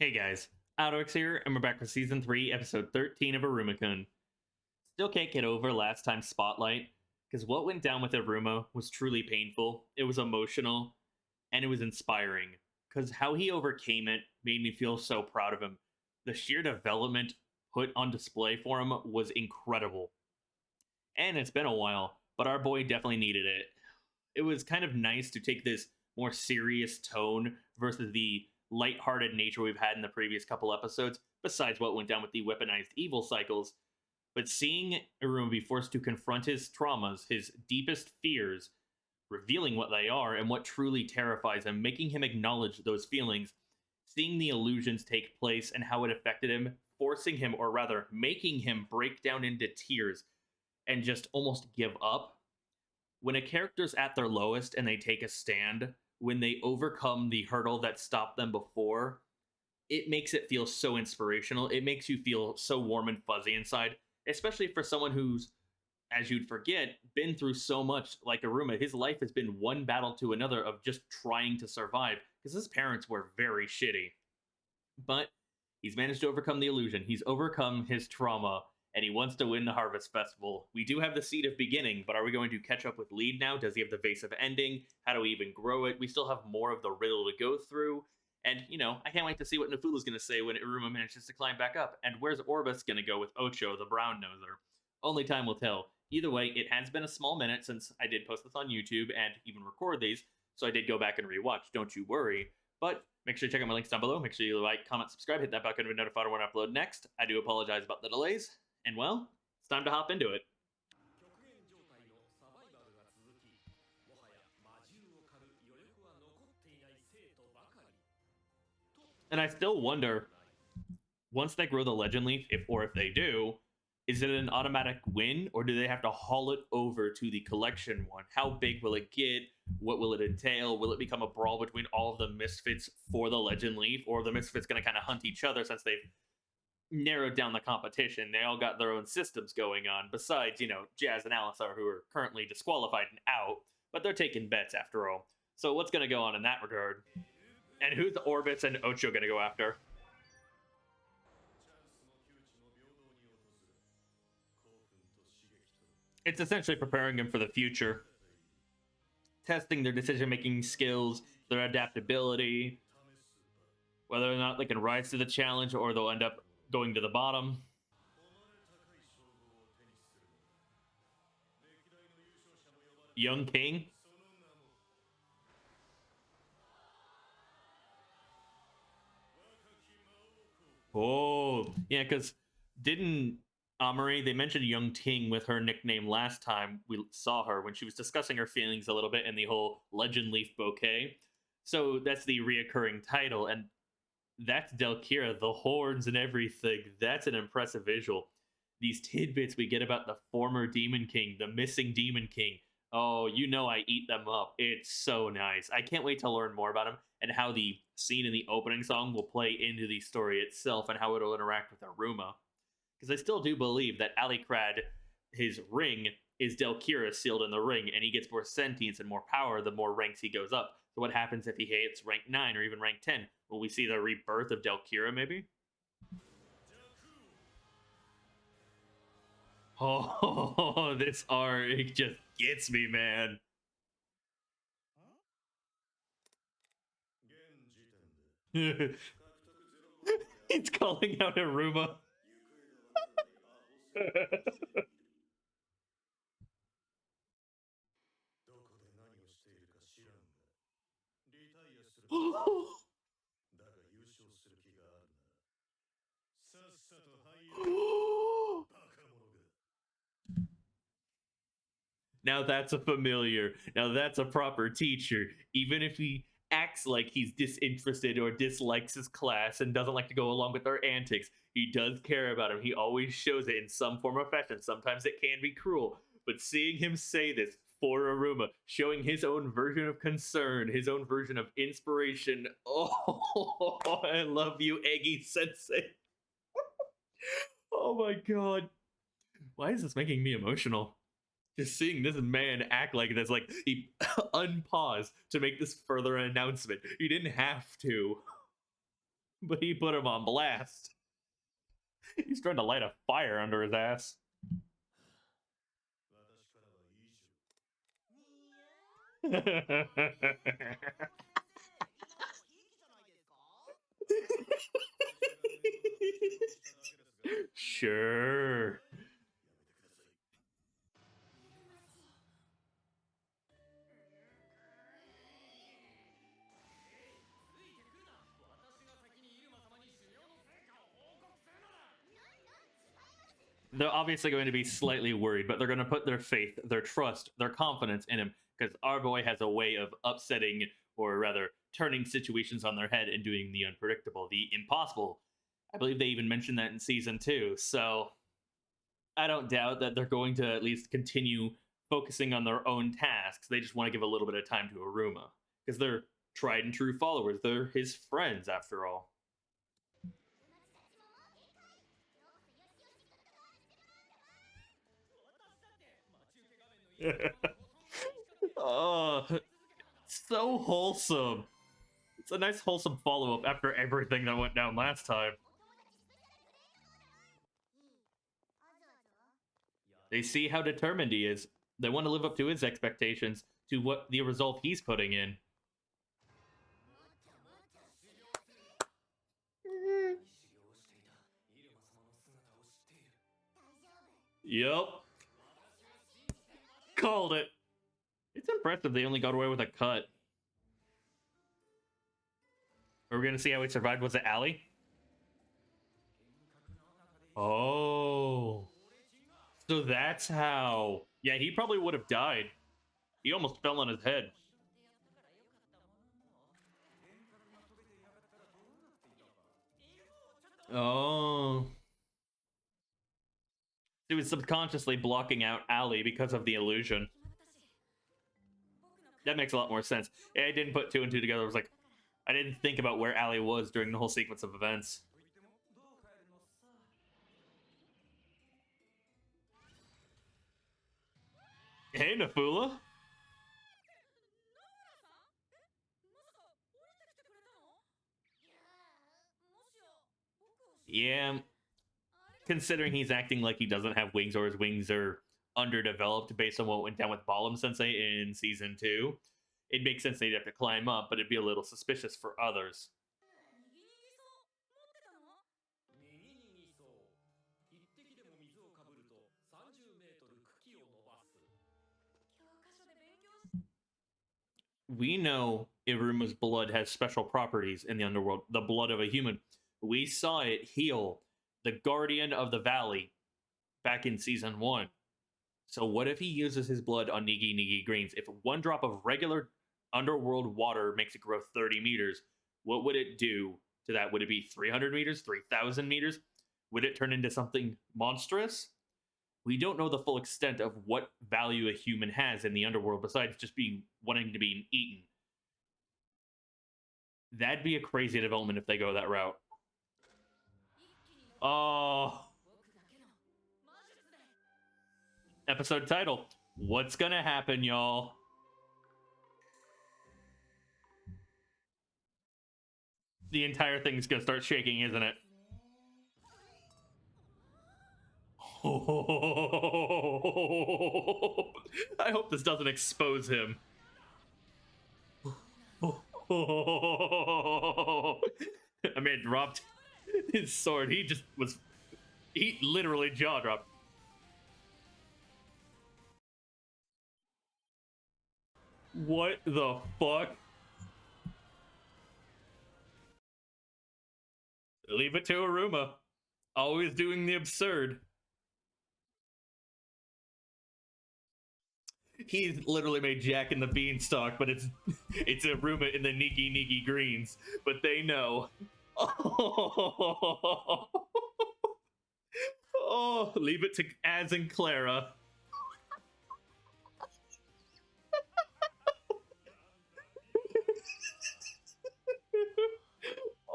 Hey guys, AlduicS here, and we're back for Season 3, Episode 13 of Iruma-kun. Still can't get over last time's spotlight, because what went down with Iruma was truly painful, it was emotional, and it was inspiring, because how he overcame it made me feel so proud of him. The sheer development put on display for him was incredible. And it's been a while, but our boy definitely needed it. It was kind of nice to take this more serious tone versus the lighthearted nature we've had in the previous couple episodes, besides what went down with the weaponized evil cycles. But seeing Iruma be forced to confront his traumas, his deepest fears, revealing what they are and what truly terrifies him, making him acknowledge those feelings, seeing the illusions take place and how it affected him, forcing him, or rather, making him break down into tears and just almost give up. When a character's at their lowest and they take a stand, when they overcome the hurdle that stopped them before, it makes it feel so inspirational. It makes you feel so warm and fuzzy inside, especially for someone who's, as you'd forget, been through so much like Iruma. His life has been one battle to another of just trying to survive, because his parents were very shitty. But he's managed to overcome the illusion. He's overcome his trauma, and he wants to win the Harvest Festival. We do have the Seed of Beginning, but are we going to catch up with Lead now? Does he have the Vase of Ending? How do we even grow it? We still have more of the riddle to go through. And, I can't wait to see what Nafulu's going to say when Iruma manages to climb back up. And where's Orbis going to go with Ocho, the brown noser? Only time will tell. Either way, it has been a small minute since I did post this on YouTube and even record these, so I did go back and rewatch, don't you worry. But make sure you check out my links down below. Make sure you like, comment, subscribe, hit that bell icon to be notified when I upload next. I do apologize about the delays. And well, it's time to hop into it. And I still wonder, once they grow the Legend Leaf, if they do, is it an automatic win, or do they have to haul it over to the collection one? How big will it get? What will it entail? Will it become a brawl between all of the Misfits for the Legend Leaf, or are the Misfits going to kind of hunt each other since they've narrowed down the competition? They all got their own systems going on, besides, Jazz and Alisar, who are currently disqualified and out, but they're taking bets after all. So what's going to go on in that regard? And who's Orbis and Ocho going to go after? It's essentially preparing them for the future. Testing their decision-making skills, their adaptability, whether or not they can rise to the challenge or they'll end up going to the bottom. Young King? Oh, yeah, because didn't Amari, they mentioned Young Ting with her nickname last time we saw her when she was discussing her feelings a little bit in the whole Legend Leaf bouquet. So that's the reoccurring title, and that's Delkira, the horns and everything. That's an impressive visual. These tidbits we get about the former Demon King, the missing Demon King. Oh, I eat them up. It's so nice. I can't wait to learn more about him and how the scene in the opening song will play into the story itself and how it'll interact with Iruma. Because I still do believe that Alicrad, his ring, is Delkira sealed in the ring, and he gets more sentience and more power the more ranks he goes up. So what happens if he hits rank 9 or even rank 10? Will we see the rebirth of Delkira, maybe? Oh, this arc just gets me, man. It's calling out Iruma. Now that's a familiar. Now that's a proper teacher. Even if he acts like he's disinterested or dislikes his class and doesn't like to go along with their antics, he does care about him. He always shows it in some form or fashion. Sometimes it can be cruel, but seeing him say this for Iruma, showing his own version of concern, his own version of inspiration. Oh, I love you, Eggy Sensei. Oh my god. Why is this making me emotional? Just seeing this man act like this, like he unpaused to make this further announcement. He didn't have to. But he put him on blast. He's trying to light a fire under his ass. Sure. They're obviously going to be slightly worried, but they're going to put their faith, their trust, their confidence in him, because our boy has a way of upsetting, or rather, turning situations on their head and doing the unpredictable, the impossible. I believe they even mentioned that in season 2, so I don't doubt that they're going to at least continue focusing on their own tasks. They just want to give a little bit of time to Iruma, because they're tried and true followers. They're his friends, after all. Oh, so wholesome. It's a nice wholesome follow-up after everything that went down last time. They see how determined he is. They want to live up to his expectations, to what the resolve he's putting in. Yup. Called it. It's impressive they only got away with a cut. Are we gonna see how he survived? Was it Allie? Oh. So that's how. Yeah, he probably would have died. He almost fell on his head. Oh. He was subconsciously blocking out Allie because of the illusion. That makes a lot more sense. I didn't put 2 and 2 together. I was like, I didn't think about where Allie was during the whole sequence of events. Hey, Nafula. Yeah, considering he's acting like he doesn't have wings or his wings are underdeveloped based on what went down with Balam Sensei in season 2, it makes sense that he'd have to climb up, but it'd be a little suspicious for others. We know Iruma's blood has special properties in the underworld, the blood of a human. We saw it heal the Guardian of the Valley back in season 1. So what if he uses his blood on Nigi Nigi Greens? If 1 drop of regular underworld water makes it grow 30 meters, what would it do to that? Would it be 300 meters, 3,000 meters? Would it turn into something monstrous? We don't know the full extent of what value a human has in the underworld besides just wanting to be eaten. That'd be a crazy development if they go that route. Oh. Episode title. What's gonna happen, y'all? The entire thing's gonna start shaking, isn't it? Oh, I hope this doesn't expose him. I mean, dropped his sword. He literally jaw dropped. What the fuck? Leave it to Iruma. Always doing the absurd. He's literally made Jack and the Beanstalk, but it's Iruma in the Nigi Nigi Greens. But they know. Oh, oh, leave it to Az and Clara.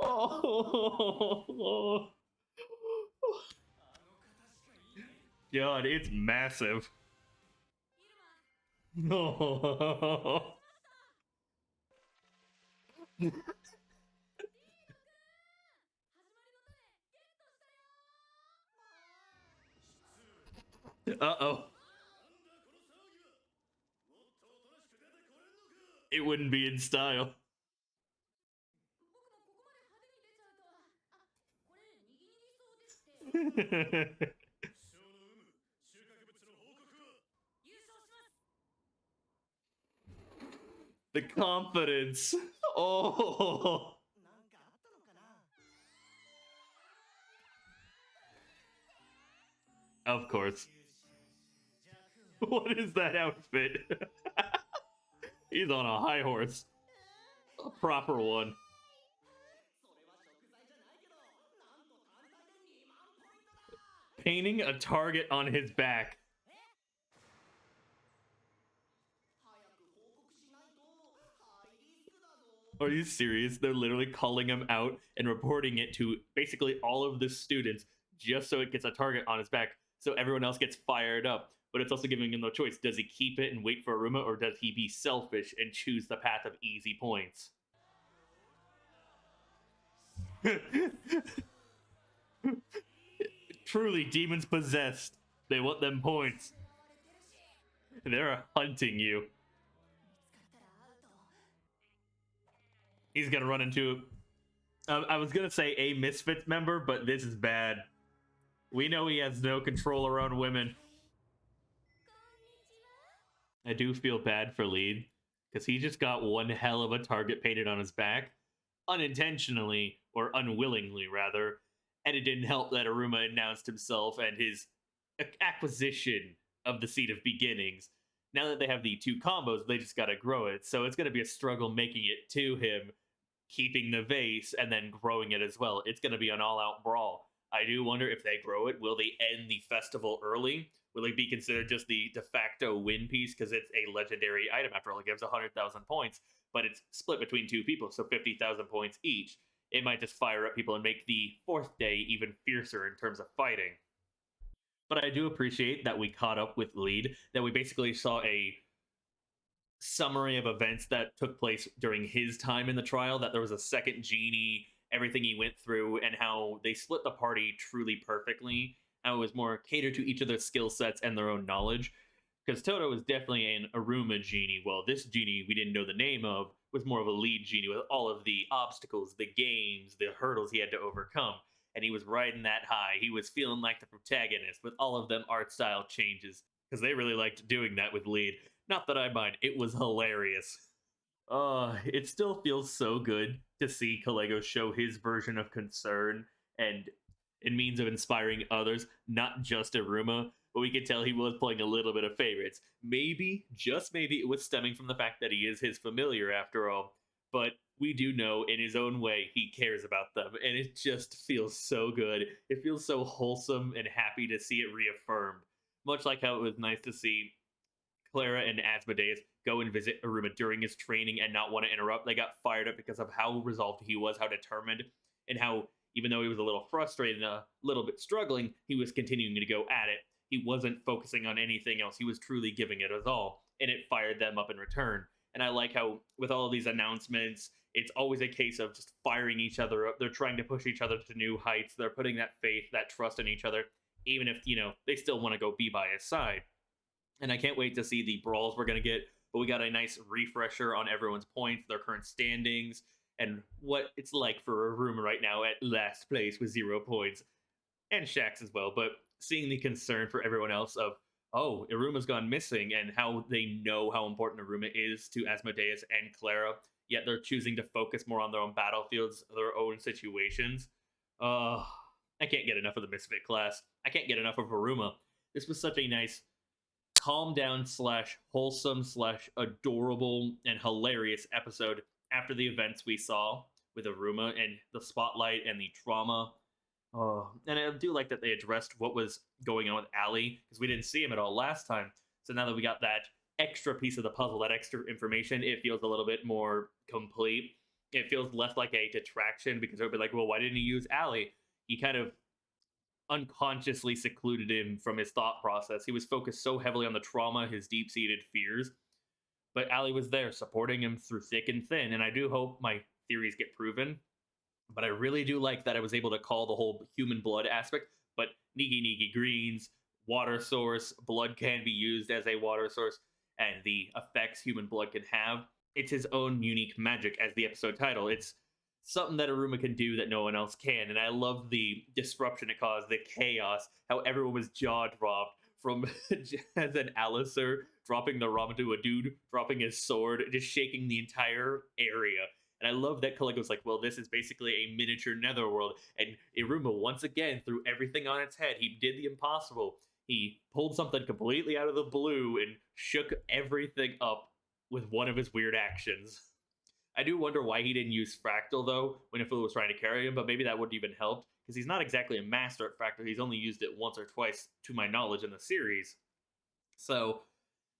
Oh, God, it's massive. No. Uh-oh. It wouldn't be in style. The confidence. Oh. Of course. What is that outfit? He's on a high horse. A proper one. Painting a target on his back. Are you serious? They're literally calling him out and reporting it to basically all of the students just so it gets a target on his back so everyone else gets fired up. But it's also giving him no choice. Does he keep it and wait for Iruma, or does he be selfish and choose the path of easy points? Truly, demons possessed. They want them points. They're hunting you. He's gonna run into... I was gonna say a Misfits member, but this is bad. We know he has no control around women. I do feel bad for Lead, because he just got one hell of a target painted on his back. Unintentionally, or unwillingly, rather. And it didn't help that Iruma announced himself and his acquisition of the Seed of Beginnings. Now that they have the two combos, they just gotta grow it. So it's gonna be a struggle making it to him, keeping the vase, and then growing it as well. It's gonna be an all-out brawl. I do wonder if they grow it, will they end the festival early? Will it be considered just the de facto win piece because it's a legendary item? After all, it gives 100,000 points, but it's split between two people, so 50,000 points each. It might just fire up people and make the fourth day even fiercer in terms of fighting. But I do appreciate that we caught up with Lead, that we basically saw a summary of events that took place during his time in the trial, that there was a second genie, everything he went through, and how they split the party truly perfectly. How it was more catered to each of their skill sets and their own knowledge. Because Toto was definitely an Iruma genie, while this genie we didn't know the name of was more of a Lead genie with all of the obstacles, the games, the hurdles he had to overcome. And he was riding that high. He was feeling like the protagonist with all of them art style changes. Because they really liked doing that with Lead. Not that I mind, it was hilarious. It still feels so good to see Kalego show his version of concern and in means of inspiring others, not just Iruma, but we could tell he was playing a little bit of favorites. Maybe, just maybe, it was stemming from the fact that he is his familiar after all, but we do know in his own way he cares about them, and it just feels so good. It feels so wholesome and happy to see it reaffirmed, much like how it was nice to see Clara and Asmodeus go and visit Iruma during his training and not want to interrupt. They got fired up because of how resolved he was, how determined, and how even though he was a little frustrated and a little bit struggling, he was continuing to go at it. He wasn't focusing on anything else. He was truly giving it his all, and it fired them up in return. And I like how, with all of these announcements, it's always a case of just firing each other up. They're trying to push each other to new heights. They're putting that faith, that trust in each other, even if, they still want to go be by his side. And I can't wait to see the brawls we're going to get, but we got a nice refresher on everyone's points, their current standings, and what it's like for Iruma right now at last place with 0 points, and Shax as well. But seeing the concern for everyone else of, oh, Iruma's gone missing, and how they know how important Iruma is to Asmodeus and Clara, yet they're choosing to focus more on their own battlefields, their own situations. I can't get enough of the Misfit class. I can't get enough of Iruma. This was such a nice, calm down / wholesome / adorable and hilarious episode after the events we saw with Iruma and the spotlight and the trauma. And I do like that they addressed what was going on with Ali, because we didn't see him at all last time. So now that we got that extra piece of the puzzle, that extra information, it feels a little bit more complete. It feels less like a detraction, because it would be like, well, why didn't he use Ali? He kind of unconsciously secluded him from his thought process. He was focused so heavily on the trauma, his deep-seated fears. But Ali was there, supporting him through thick and thin, and I do hope my theories get proven. But I really do like that I was able to call the whole human blood aspect, but Nigi Nigi Greens, water source. Blood can be used as a water source, and the effects human blood can have. It's his own unique magic, as the episode title. It's something that Iruma can do that no one else can, and I love the disruption it caused, the chaos, how everyone was jaw dropped from as an Alistair dropping the ramen to a dude, dropping his sword, just shaking the entire area. And I love that Kaliko was like, well, this is basically a miniature netherworld. And Iruma, once again, threw everything on its head. He did the impossible. He pulled something completely out of the blue and shook everything up with one of his weird actions. I do wonder why he didn't use Fractal, though, when Ifulu was trying to carry him, but maybe that wouldn't even help, because he's not exactly a master at Fractal. He's only used it once or twice, to my knowledge, in the series. So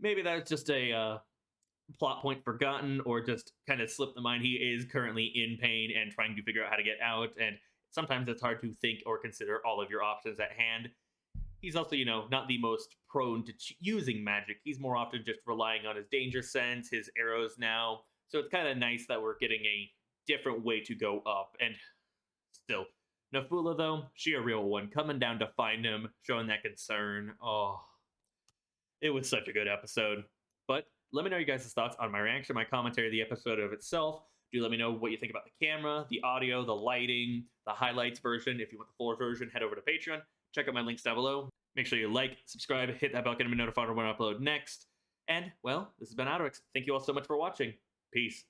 maybe that's just a plot point forgotten, or just kind of slipped the mind. He is currently in pain and trying to figure out how to get out, and sometimes it's hard to think or consider all of your options at hand. He's also, not the most prone to using magic. He's more often just relying on his danger sense, his arrows now. So it's kind of nice that we're getting a different way to go up. And still, Nafula, though, she a real one, coming down to find him, showing that concern. Oh, it was such a good episode. But let me know your guys' thoughts on my reaction, my commentary of the episode of itself. Do let me know what you think about the camera, the audio, the lighting, the highlights version. If you want the full version, head over to Patreon. Check out my links down below. Make sure you like, subscribe, hit that bell, get to be notified when I upload next. And, well, this has been AlduicS. Thank you all so much for watching. Peace.